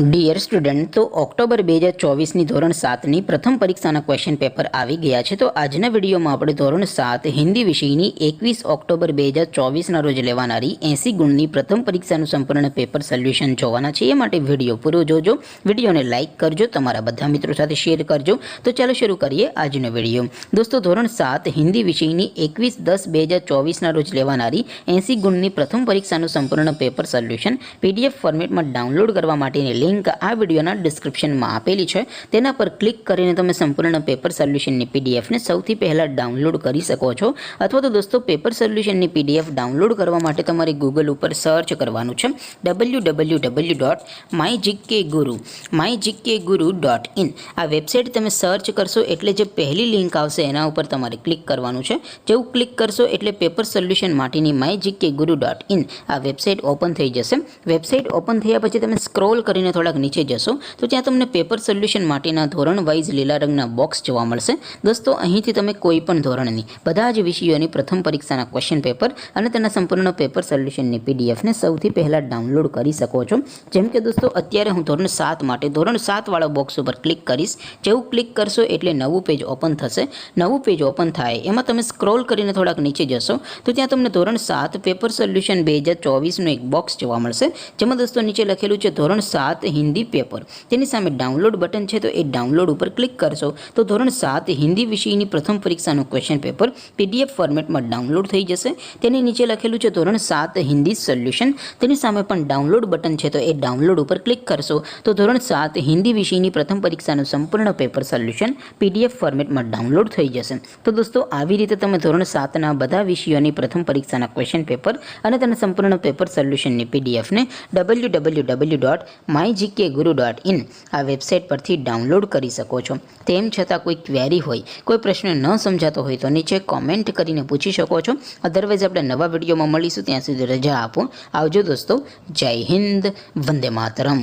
Dear student, તો October 2024ની ધોરણ 7ની પ્રથમ પરીક્ષાના ક્વેશ્ચન પેપર આવી ગયા છે. તો આજના વિડીયોમાં આપણે ધોરણ 7 હિન્દી વિષયની 21 ઓક્ટોબર 2024ના રોજ લેવાનારી 80 ગુણની પ્રથમ પરીક્ષાનું સંપૂર્ણ પેપર સોલ્યુશન જોવાના છે. એ માટે વિડીયો પૂરો જોજો, વિડીયોને લાઇક કરજો, તમારા બધા મિત્રો સાથે શેર કરજો. તો ચાલો શરૂ કરીએ આજનો વિડીયો. દોસ્તો, ધોરણ 7 હિન્દી વિષયની 21/10/2024ના રોજ લેવાનારી 80 ગુણની પ્રથમ પરીક્ષાનું સંપૂર્ણ પેપર સોલ્યુશન PDF ફોર્મેટમાં ડાઉનલોડ કરવા માટેની લિંક આ વિડીયોના ડિસ્ક્રિપ્શનમાં આપેલી છે. તેના પર ક્લિક કરીને તમે સંપૂર્ણ પેપર સોલ્યુશનની પીડીએફને સૌથી પહેલાં ડાઉનલોડ કરી શકો છો. અથવા તો દોસ્તો, પેપર સોલ્યુશનની પીડીએફ ડાઉનલોડ કરવા માટે તમારે ગૂગલ ઉપર સર્ચ કરવાનું છે www.mygkguru.in. આ વેબસાઇટ તમે સર્ચ કરશો એટલે જે પહેલી લિંક આવશે એના ઉપર તમારે ક્લિક કરવાનું છે. જેવું ક્લિક કરશો એટલે પેપર સોલ્યુશન માટેની mygkguru.in આ વેબસાઇટ ઓપન થઈ જશે. વેબસાઇટ ઓપન થયા પછી તમે સ્ક્રોલ કરીને થોડાક નીચે જશો તો ત્યાં તમને પેપર સોલ્યુશન માટેના ધોરણ વાઇઝ લીલા રંગના બોક્સ જોવા મળશે. દોસ્તો, અહીંથી તમે કોઈ પણ ધોરણની બધા જ વિષયોની પ્રથમ પરીક્ષાના ક્વેશ્ચન પેપર અને તેના સંપૂર્ણ પેપર સોલ્યુશનની પીડીએફને સૌથી પહેલાં ડાઉનલોડ કરી શકો છો. જેમ કે દોસ્તો, અત્યારે હું ધોરણ 7 માટે ધોરણ 7 વાળા બોક્સ ઉપર ક્લિક કરીશ. જેવું ક્લિક કરશો એટલે નવું પેજ ઓપન થશે. નવું પેજ ઓપન થાય એમાં તમે સ્ક્રોલ કરીને થોડાક નીચે જશો તો ત્યાં તમને ધોરણ 7 પેપર સોલ્યુશન 2024નું એક બોક્સ જોવા મળશે. જેમાં દોસ્તો નીચે લખેલું છે ધોરણ 7 હિન્દી પેપર. તેની સામે ડાઉનલોડ બટન છે, તો એ ડાઉનલોડ ઉપર ક્લિક કરશો તો ધોરણ 7 હિન્દી વિષયની પ્રથમ પરીક્ષાનું ક્વેશ્ચન પેપર PDF ફોર્મેટમાં ડાઉનલોડ થઈ જશે. તેની નીચે લખેલું છે ધોરણ 7 હિન્દી સોલ્યુશન. તેની સામે પણ ડાઉનલોડ બટન છે, તો એ ડાઉનલોડ ઉપર ક્લિક કરશો તો ધોરણ 7 હિન્દી વિષયની પ્રથમ પરીક્ષાનું સંપૂર્ણ પેપર સોલ્યુશન PDF ફોર્મેટમાં ડાઉનલોડ થઈ જશે. તો દોસ્તો, આવી રીતે તમે ધોરણ 7ના બધા વિષયોની પ્રથમ પરીક્ષાના ક્વેશ્ચન પેપર અને તેના સંપૂર્ણ પેપર સોલ્યુશનની પીડીએફને www.mygkguru.in આ વેબસાઇટ પરથી ડાઉનલોડ કરી શકો છો. તેમ છતાં કોઈ ક્વેરી હોય, કોઈ પ્રશ્ન ન સમજાતો હોય તો નીચે કોમેન્ટ કરીને પૂછી શકો છો. અધરવાઇઝ આપણે નવા વિડીયોમાં મળીશું. ત્યાં સુધી રજા આપો. આવજો દોસ્તો. જય હિન્દ. વંદે માતરમ.